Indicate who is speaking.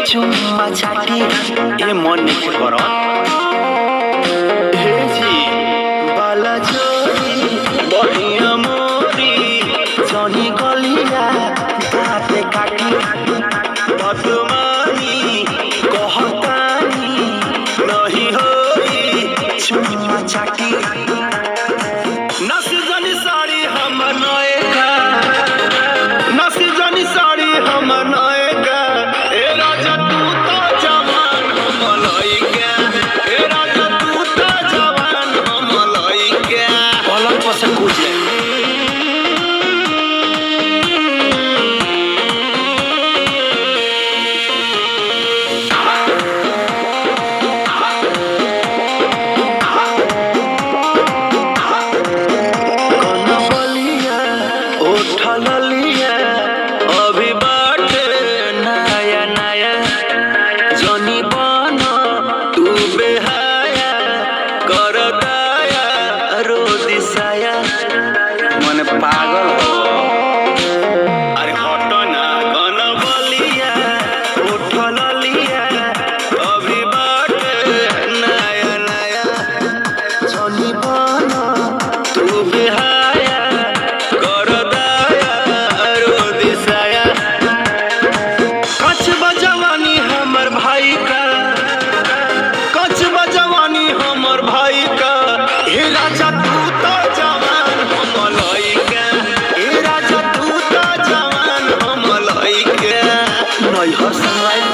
Speaker 1: चुम्मा चाटी ए मन कर हे जी बाला जोरी बढ़िया मोरी जनी गलिया दाते काटी बदमानी कहतानी नहीं होई चुम्मा चाटी नसी जनी साड़ी हम नएगा नसी जनी साड़ी हम नएगा ए राजा तू तो जवान हम लइका ए राजा तू तो जवान हम लइका पलंग पर से कूद ले अभी बाटे नया नया जनी बना तू बेहाया कर दाया रो दिसाया मन पागल हो अरे हटो ना गन बलिया उठल लिया अभी बाटे नया नया जनी बना तू बेहाया कर दाया रो दिसाया कचबा जवानी हमर भाई का कचबा जवानी हमर भाई का हे राजा तू तो जवान हम लइका हे राजा तू तो जवान हम लइका नैहर संग